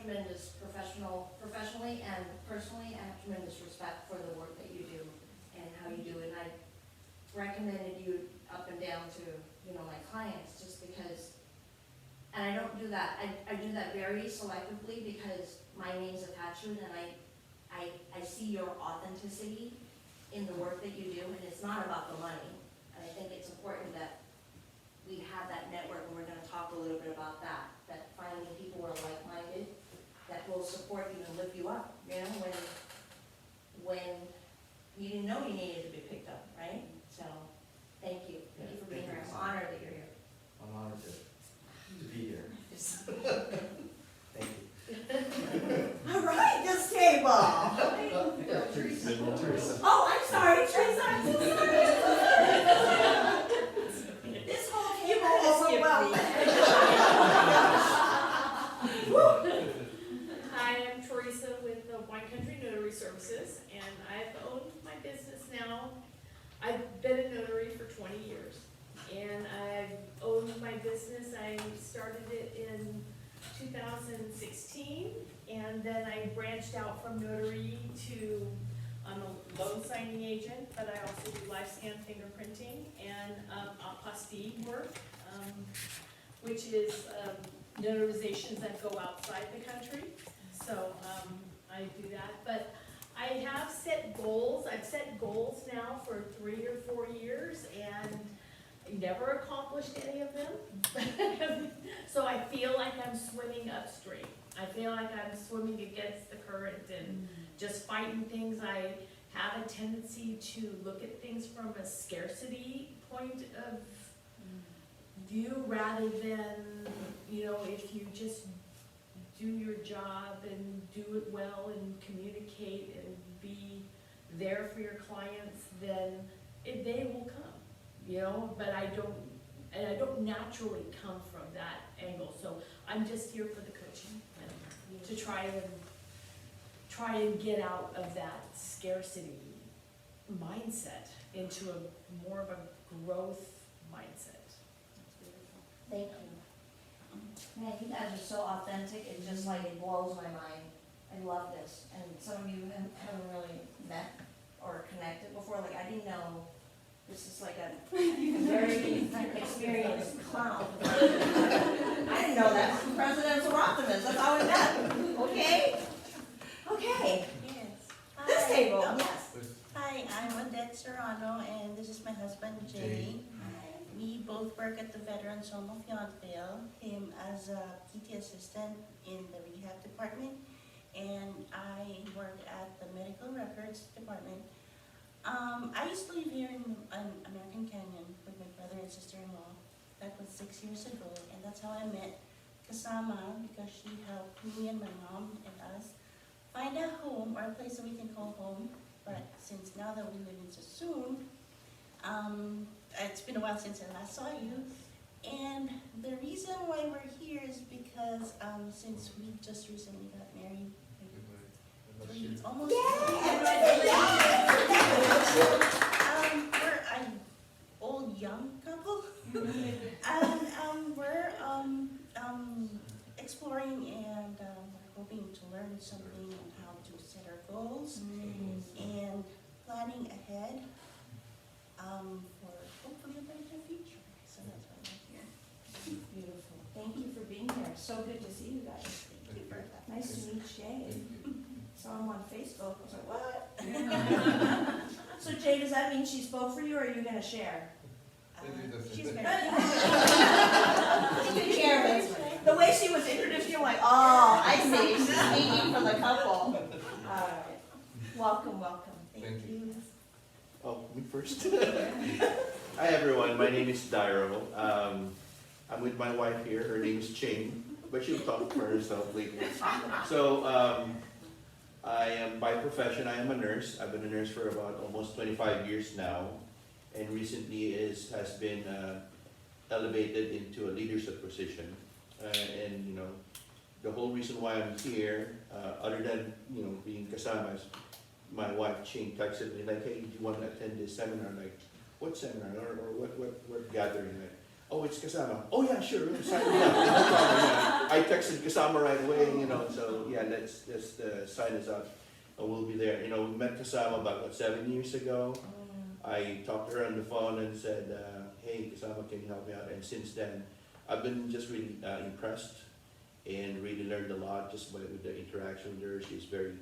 tremendous professionally and personally, I have tremendous respect for the work that you do and how you do it. And I recommended you up and down to, you know, my clients just because, and I don't do that, I do that very selectively because my name's attached to it, and I see your authenticity in the work that you do, and it's not about the money. And I think it's important that we have that network, and we're gonna talk a little bit about that finding people who are like-minded, that will support you and lift you up, you know, when you didn't know you needed to be picked up, right? So, thank you. Thank you for being here. I'm honored that you're here. I'm honored to be here. Thank you. All right, this table. Oh, I'm sorry, Teresa. I'm so sorry. This whole table overwhelmed. Hi, I'm Teresa with the Wine Country Notary Services, and I've owned my business now. I've been a notary for 20 years, and I've owned my business. I started it in 2016, and then I branched out from notary to, I'm a loan signing agent, but I also do live scan fingerprinting and apostille work, which is notarizations that go outside the country. So I do that, but I have set goals. I've set goals now for 3 or 4 years, and I never accomplished any of them. So I feel like I'm swimming upstream. I feel like I'm swimming against the current and just fighting things. I have a tendency to look at things from a scarcity point of view rather than, you know, if you just do your job and do it well and communicate and be there for your clients, then they will come, you know, but I don't naturally come from that angle, so I'm just here for the coaching and to try and get out of that scarcity mindset into a more of a growth mindset. Thank you. Man, you guys are so authentic, it just like, it blows my mind. I love this, and some of you haven't really met or connected before, like, I didn't know this is like a very experienced clown. I didn't know that. Presidential optimist, that's how we met, okay? Okay, Yes. this table, Oh, yes. Hi, I'm Odette Serrano, and this is my husband, Jay. We both work at the Veterans Home of Yountville, him as a PT assistant in the rehab department, and I work at the medical records department. I used to live here in American Canyon with my brother and sister-in-law. That was 6 years ago, and that's how I met Kasama, because she helped me and my mom and us find a home, or a place that we can call home. But since now that we live in Sassoon, it's been a while since I last saw you. And the reason why we're here is because since we just recently got married, almost. We're an old young couple, and we're exploring and we're hoping to learn something on how to set our goals and planning ahead for hopefully a better future. So that's why I'm here. Beautiful, thank you for being here, so good to see you guys. Thank you for that. Nice to meet Jay. Saw him on Facebook, I was like, what? So Jay, does that mean she spoke for you, or are you gonna share? She's very The way she was introduced, you're like, oh, I see, she's speaking for the couple. All right, welcome, welcome. Thank you. Oh, me first. Hi everyone, my name is Dairo. I'm with my wife here, her name is Ching, but she'll talk for herself later. So, I am by profession, I am a nurse. I've been a nurse for about almost 25 years now, and recently has been elevated into a leadership position. And you know, the whole reason why I'm here, other than being kasama, is my wife Ching texted me like, hey, do you want to attend this seminar? Like, what seminar or what gathering? Like, Oh, it's Kasama. Oh yeah, sure. Sign me up. No problem, yeah. I texted Kasama right away, so yeah, let's sign us up. And we'll be there. We met Kasama about, 7 years ago. I talked to her on the phone and said, hey, Kasama, can you help me out? And since then, I've been just really impressed and really learned a lot just with the interaction with her. She's very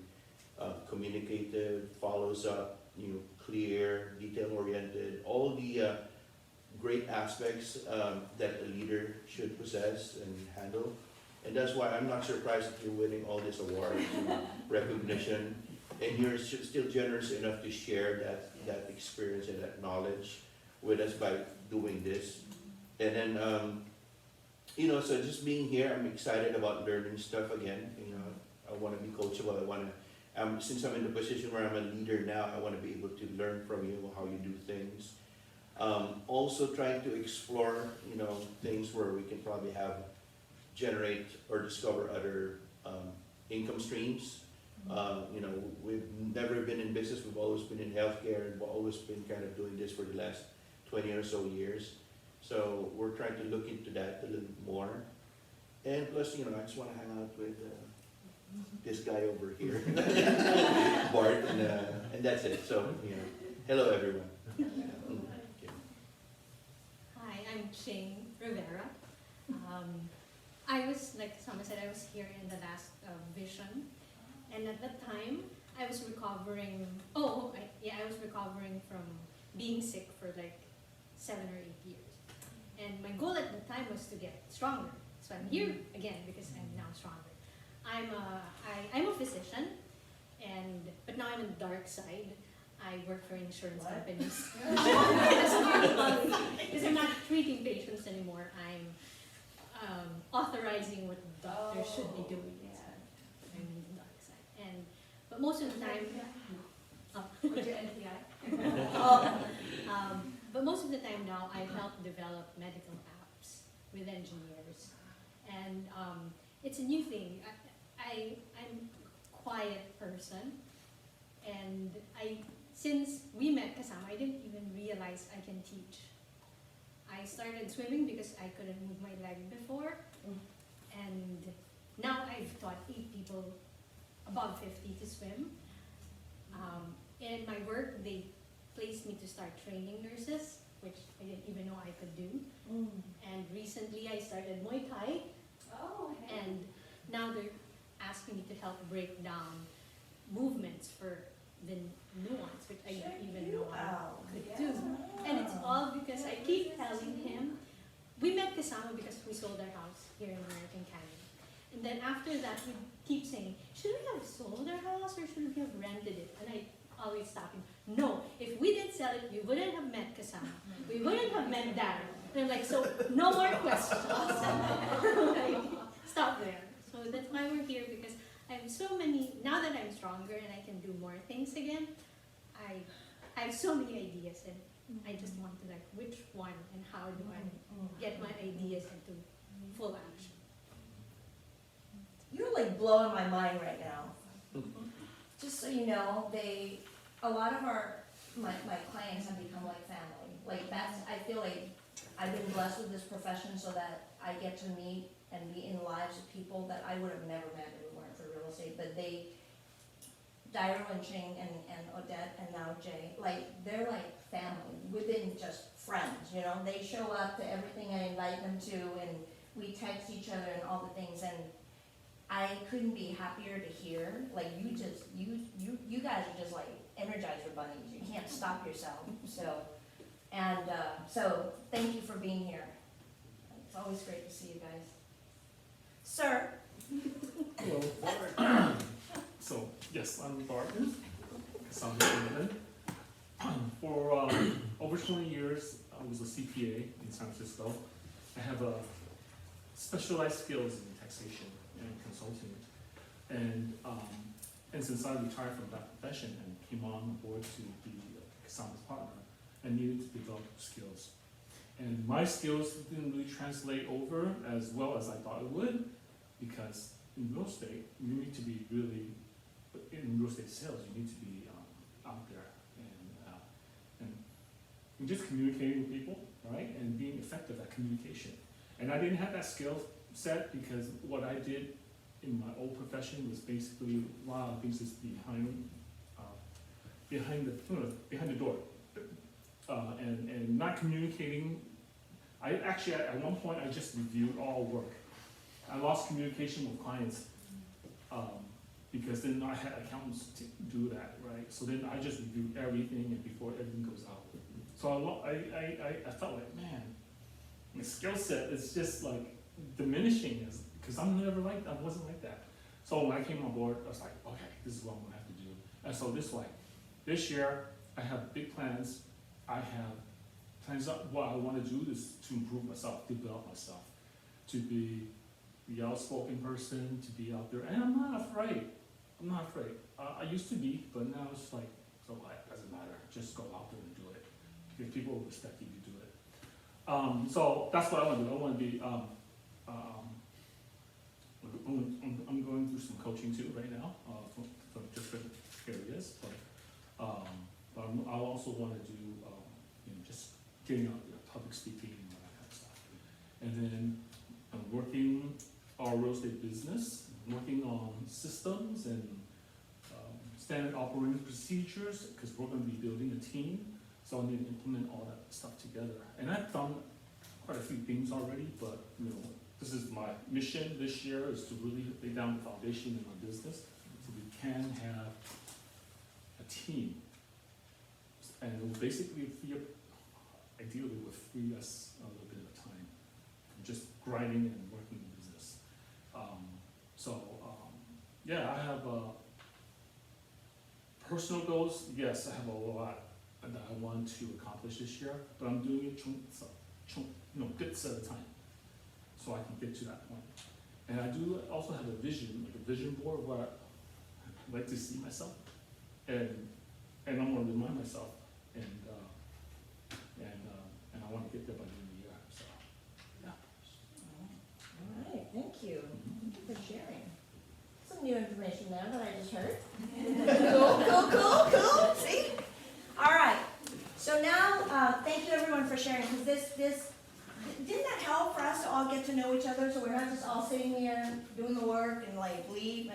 communicative, follows up, clear, detail-oriented, all the great aspects that a leader should possess and handle. And that's why I'm not surprised that you're winning all these awards and recognition. And you're still generous enough to share that experience and that knowledge with us by doing this. And then, so just being here, I'm excited about learning stuff again. I want to be coachable. Since I'm in the position where I'm a leader now, I want to be able to learn from you how you do things. Also trying to explore, things where we can probably generate or discover other income streams. We've never been in business. We've always been in healthcare, and we've always been kind of doing this for the last 20 or so years. So we're trying to look into that a little bit more. And plus, I just want to hang out with this guy over here, Bart, and that's it. So, hello everyone. Hi, I'm Ching Rivera. I was, like Sama said, I was here in the last vision, and at that time, I was recovering. I was recovering from being sick for like 7 or 8 years, and my goal at the time was to get stronger. So I'm here again because I'm now stronger. I'm a physician, but now I'm on the dark side. I work for insurance companies. Because I'm not treating patients anymore. I'm authorizing what doctors should be doing. So I'm on the dark side. But most of the time, what's your NPI? But most of the time now, I help develop medical apps with engineers, and it's a new thing. I'm a quiet person, and since we met Kasama, I didn't even realize I can teach. I started swimming because I couldn't move my leg before, and now I've taught 8 people above 50 to swim. In my work, they placed me to start training nurses, which I didn't even know I could do. And recently I started Muay Thai, and now they're asking me to help break down movements for the nuance, which I didn't even know I could do. And it's all because I keep telling him, we met Kasama because we sold our house here in American Canada. And then after that, we keep saying, should we have sold our house or should we have rented it? And I always stop him, no, if we did sell it, you wouldn't have met Kasama. We wouldn't have met Darren. And I'm like, so no more questions. Like, stop there. So that's why we're here, because I have so many, now that I'm stronger and I can do more things again, I have so many ideas, and I just want to which one and how do I get my ideas into full action. You're like blowing my mind right now. Just so you know, a lot of my clients have become like family. Like I feel like I've been blessed with this profession so that I get to meet and be in the lives of people that I would have never met if it weren't for real estate. But Dairo and Ching and Odette and now Jay, they're like family. We've been just friends, They show up to everything I invite them to, and we text each other and all the things. And I couldn't be happier to hear. You guys are just like Energizer bunnies. You can't stop yourself. So thank you for being here. It's always great to see you guys. Sir. Hello, Bart. So, yes, I'm Bart. For over 20 years, I was a CPA in San Francisco. I have specialized skills in taxation and consulting. And since I retired from that profession and came on board to be Kasama's partner, I needed to develop skills. And my skills didn't really translate over as well as I thought it would, because in real estate, you need to be in real estate sales, you need to be out there and and just communicating with people, right? And being effective at communication. And I didn't have that skill set because what I did in my old profession was basically a lot of things just behind the door. And not communicating. I actually, at one point, I just reviewed all work. I lost communication with clients because then I had accountants to do that, right? So then I just reviewed everything and before everything goes out. So I felt like, man, my skill set is just like diminishing because I wasn't like that. So when I came on board, I was like, okay, this is what I'm gonna have to do. And so this year, I have big plans. I have plans of what I want to do is to improve myself, develop myself, to be the outspoken person, to be out there. And I'm not afraid. I used to be, but now it's like, so what? Doesn't matter. Just go out there and do it. Because people will respect you to do it. So that's what I want to do. I want to be, I'm going through some coaching too right now, for different areas. But I also want to do, just getting out there, public speaking and all that kind of stuff. And then I'm working our real estate business, working on systems and standard operating procedures, because we're going to be building a team. So I need to implement all that stuff together. And I've done quite a few things already, but this is my mission this year is to really lay down the foundation in my business so we can have a team. And it will basically ideally will free us a little bit of time from just grinding and working the business. Yeah, I have personal goals. Yes, I have a lot that I want to accomplish this year, but I'm doing it bits at a time, so I can get to that point. And I do also have a vision, like a vision board where I like to see myself, and I'm going to remind myself, and I want to get there by the end of the year. So, yeah. All right, thank you. Thank you for sharing. Some new information there that I just heard. Cool. See? All right. So now, thank you everyone for sharing, because didn't that help for us to all get to know each other, so we're not just all sitting here doing the work and like leave,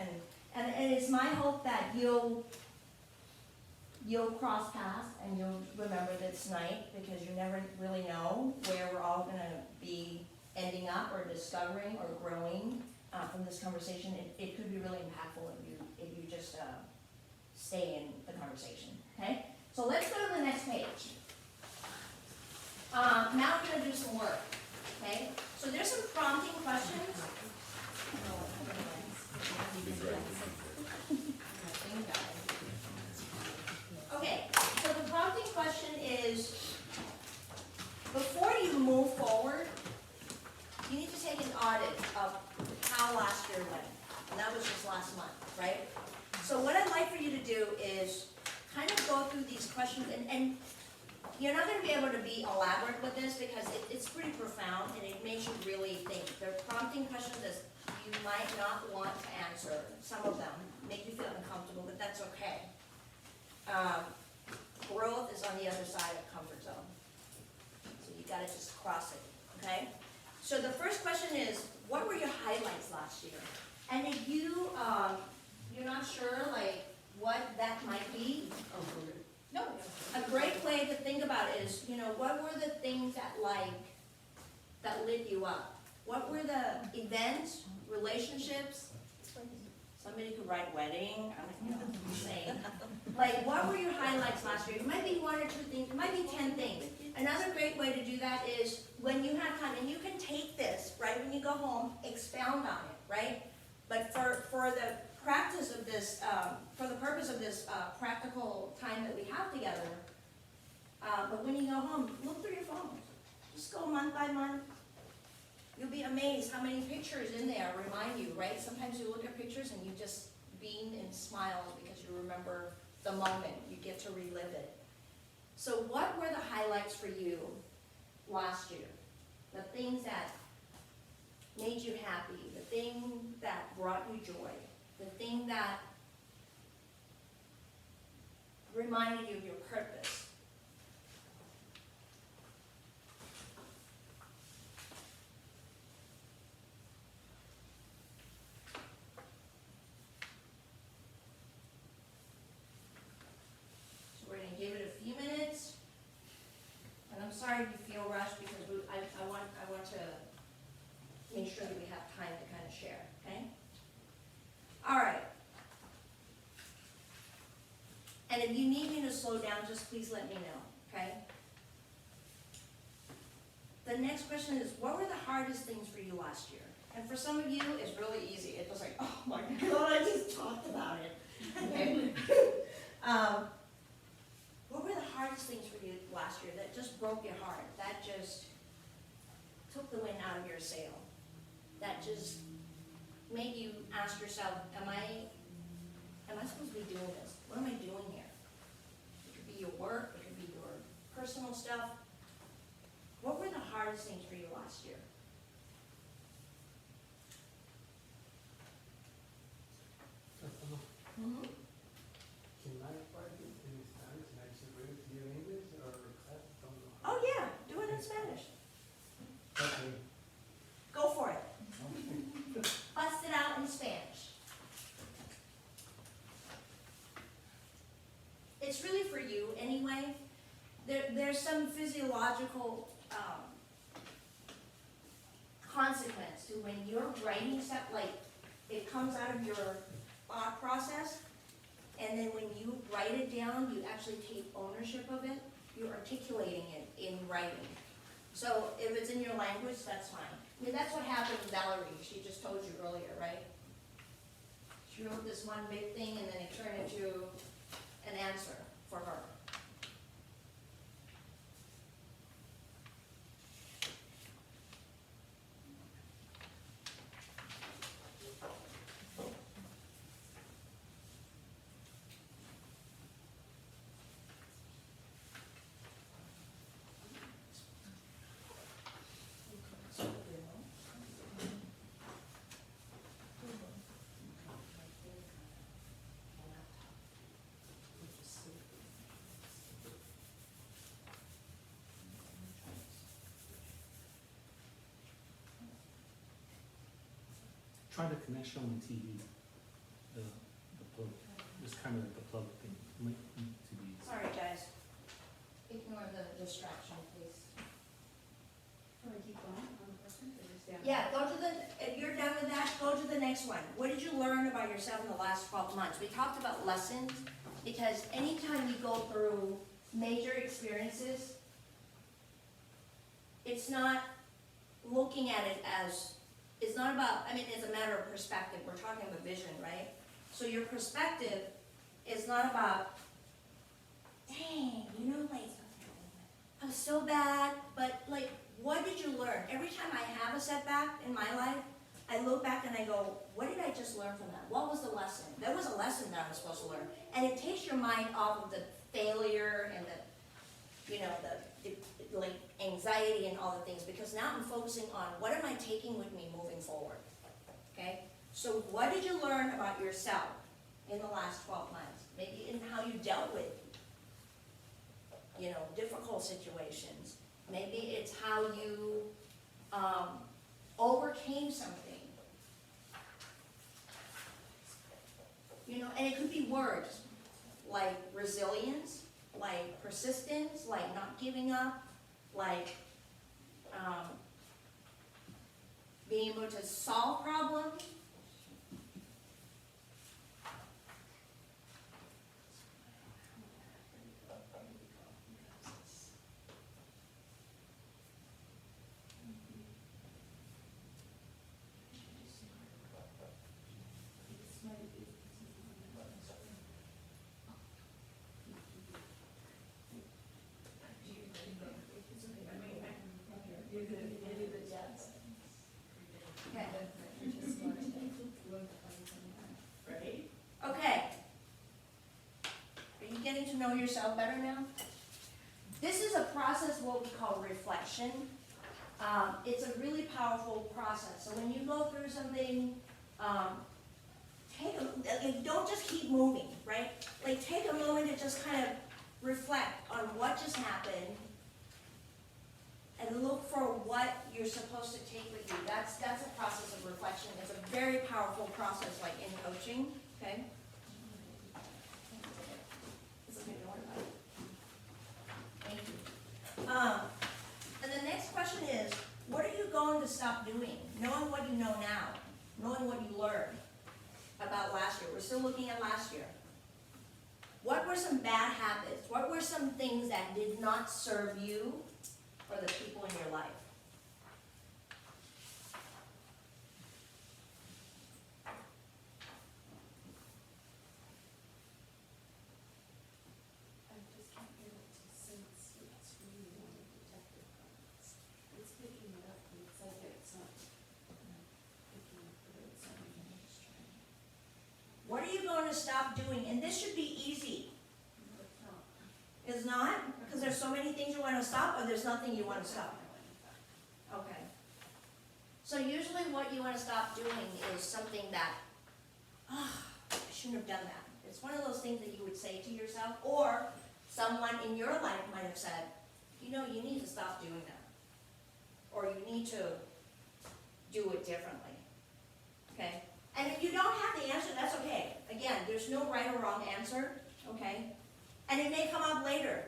and it's my hope that you'll cross paths and you'll remember this night, because you never really know where we're all gonna be ending up or discovering or growing from this conversation. It could be really impactful if you just stay in the conversation, okay? So let's go to the next page. Now we're gonna do some work, okay? So there's some prompting questions. Okay, so the prompting question is, before you move forward, you need to take an audit of how last year went. And that was just last month, right? So what I'd like for you to do is kind of go through these questions, and you're not going to be able to be elaborate with this because it's pretty profound and it makes you really think. They're prompting questions that you might not want to answer. Some of them make you feel uncomfortable, but that's okay. Growth is on the other side of comfort zone. So you gotta just cross it, okay? So the first question is, what were your highlights last year? And if you're not sure, like, what that might be, no, a great way to think about it is, what were the things that lit you up? What were the events, relationships? Somebody could write wedding, I'm saying. Like, what were your highlights last year? It might be 1 or 2 things, it might be 10 things. Another great way to do that is when you have time, and you can take this, right, when you go home, expound on it, right? But for the practice of this, for the purpose of this practical time that we have together, but when you go home, look through your phone. Just go month by month. You'll be amazed how many pictures in there remind you, right? Sometimes you look at pictures and you just beam and smile because you remember the moment. You get to relive it. So what were the highlights for you last year? The things that made you happy, the thing that brought you joy, the thing that reminded you of your purpose. And if you need me to slow down, just please let me know, okay? The next question is, what were the hardest things for you last year? And for some of you, it's really easy. It's just like, oh my God, I just talked about it. Okay? What were the hardest things for you last year that just broke your heart? That just took the wind out of your sail? That just made you ask yourself, am I supposed to be doing this? What am I doing here? It could be your work, it could be your personal stuff. What were the hardest things for you last year? Mm-hmm. Can I part it in Spanish and I should read it to you in English or I don't know. Oh yeah, do it in Spanish. Okay. Go for it. Bust it out in Spanish. It's really for you anyway. There's some physiological consequence to when you're writing stuff, like it comes out of your thought process, and then when you write it down, you actually take ownership of it. You're articulating it in writing. So if it's in your language, that's fine. I mean, that's what happened with Valerie. She just told you earlier, right? She wrote this one big thing, and then it turned into an answer for her. Try the connection on the TV, the plug, it's kind of like the plug thing, might need to be. Sorry, guys. Ignore the distraction, please. Can we keep going on the person, or just down? Yeah, go to if you're done with that, go to the next one. What did you learn about yourself in the last 12 months? We talked about lessons, because anytime you go through major experiences, it's not looking at it as, it's not about, I mean, it's a matter of perspective. We're talking about vision, right? So your perspective is not about, dang, you know, like, I'm so bad, but like, what did you learn? Every time I have a setback in my life, I look back and I go, what did I just learn from that? What was the lesson? There was a lesson that I was supposed to learn. And it takes your mind off of the failure and the, you know, the like anxiety and all the things, because now I'm focusing on what am I taking with me moving forward, okay? So what did you learn about yourself in the last 12 months? Maybe in how you dealt with, you know, difficult situations. Maybe it's how you overcame something. You know, and it could be words like resilience, like persistence, like not giving up, like being able to solve problems. Okay. Are you getting to know yourself better now? This is a process what we call reflection. It's a really powerful process. So when you go through something, don't just keep moving, right? Like take a moment to just kind of reflect on what just happened and look for what you're supposed to take with you. That's a process of reflection. It's a very powerful process, like in coaching, okay? This is good, don't worry about it. Thank you. And the next question is, what are you going to stop doing? Knowing what you know now, knowing what you learned about last year. We're still looking at last year. What were some bad habits? What were some things that did not serve you or the people in your life? I just can't get it to sense it's really one of the detective comments. It's picking it up, and it's like it's not picking up the right sound, and I'm just trying. What are you going to stop doing? And this should be easy. It's not. It's not? Because there's so many things you want to stop, or there's nothing you want to stop? Okay. So usually what you want to stop doing is something that, I shouldn't have done that. It's one of those things that you would say to yourself, or someone in your life might have said, you know, you need to stop doing that. Or you need to do it differently. Okay? And if you don't have the answer, that's okay. Again, there's no right or wrong answer, okay? And it may come up later.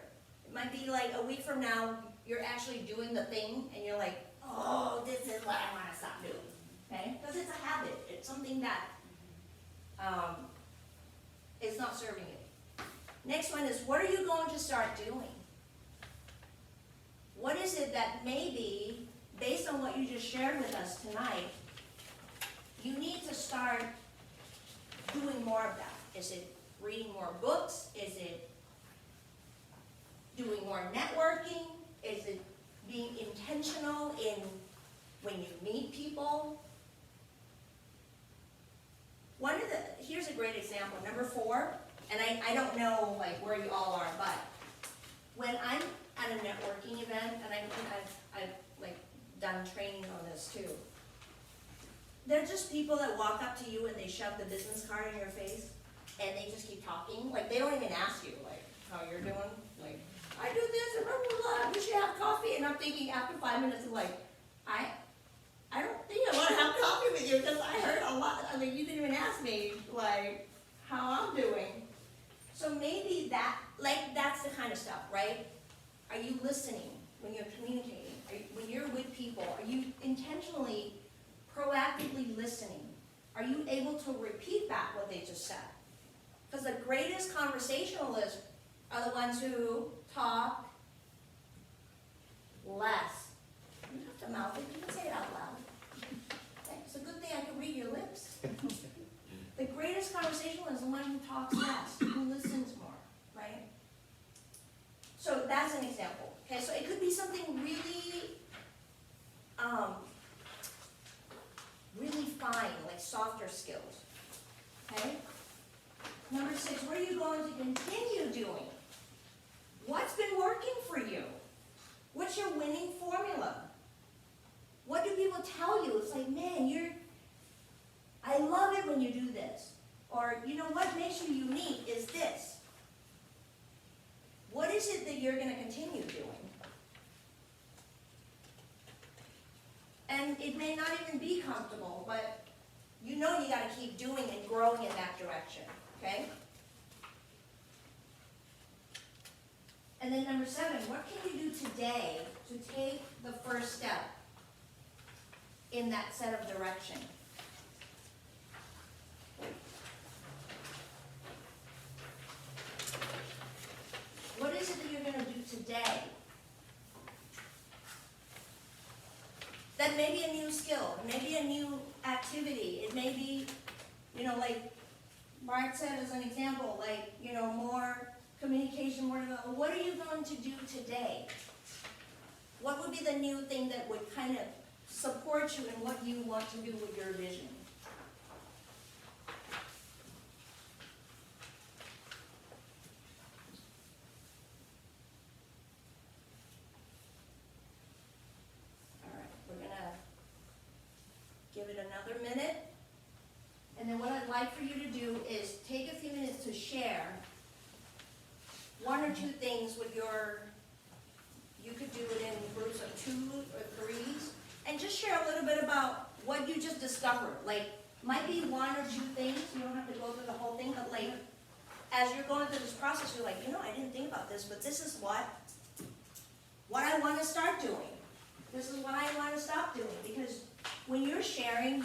It might be like a week from now, you're actually doing the thing, and you're like, oh, this is what I want to stop doing, okay? Because it's a habit. It's something that is not serving you. Next one is, what are you going to start doing? What is it that maybe, based on what you just shared with us tonight, you need to start doing more of that? Is it reading more books? Is it doing more networking? Is it being intentional in when you meet people? Here's a great example, number 4, and I don't know like where you all are, but when I'm at a networking event, and I've like done training on this too, they're just people that walk up to you and they shove the business card in your face, and they just keep talking. Like, they don't even ask you, like, how you're doing. Like, I do this, and blah, blah, blah, we should have coffee. And I'm thinking after 5 minutes, I'm like, I don't think I want to have coffee with you, because I heard a lot. I mean, you didn't even ask me, like, how I'm doing. So maybe that's the kind of stuff, right? Are you listening when you're communicating? When you're with people, are you intentionally, proactively listening? Are you able to repeat back what they just said? Because the greatest conversationalists are the ones who talk less. You don't have to mouth it, you can say it out loud. Okay? It's a good thing I can read your lips. The greatest conversationalist is the one who talks less, who listens more, right? So that's an example. Okay, so it could be something really, really fine, like softer skills. Okay? Number 6, what are you going to continue doing? What's been working for you? What's your winning formula? What do people tell you? It's like, man, I love it when you do this. Or, you know, what makes you unique is this. What is it that you're going to continue doing? And it may not even be comfortable, but you know you got to keep doing and growing in that direction, okay? And then number 7, what can you do today to take the first step in that set of direction? What is it that you're going to do today? That may be a new skill, it may be a new activity, it may be, you know, like Bart said as an example, like, you know, more communication, more development. What are you going to do today? What would be the new thing that would kind of support you in what you want to do with your vision? Give it another minute. And then what I'd like for you to do is take a few minutes to share 1 or 2 things with you could do it in groups of 2 or 3s, and just share a little bit about what you just discovered. Like, might be 1 or 2 things, you don't have to go through the whole thing, but like, as you're going through this process, you're like, you know, I didn't think about this, but this is what I want to start doing. This is what I want to stop doing, because when you're sharing,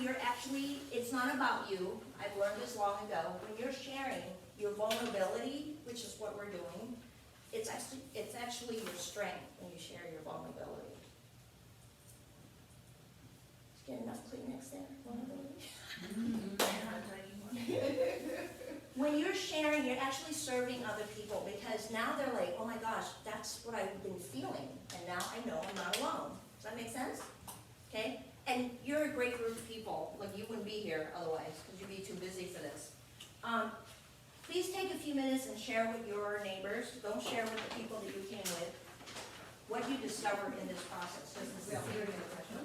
it's not about you. I've learned this long ago. When you're sharing, your vulnerability, which is what we're doing, it's actually your strength when you share your vulnerability. Did you get enough Kleenex there? Vulnerability? When you're sharing, you're actually serving other people, because now they're like, oh my gosh, that's what I've been feeling, and now I know I'm not alone. Does that make sense? Okay? And you're a great group of people, like you wouldn't be here otherwise, because you'd be too busy for this. Please take a few minutes and share with your neighbors. Don't share with the people that you came with what you discovered in this process. This is a serious question.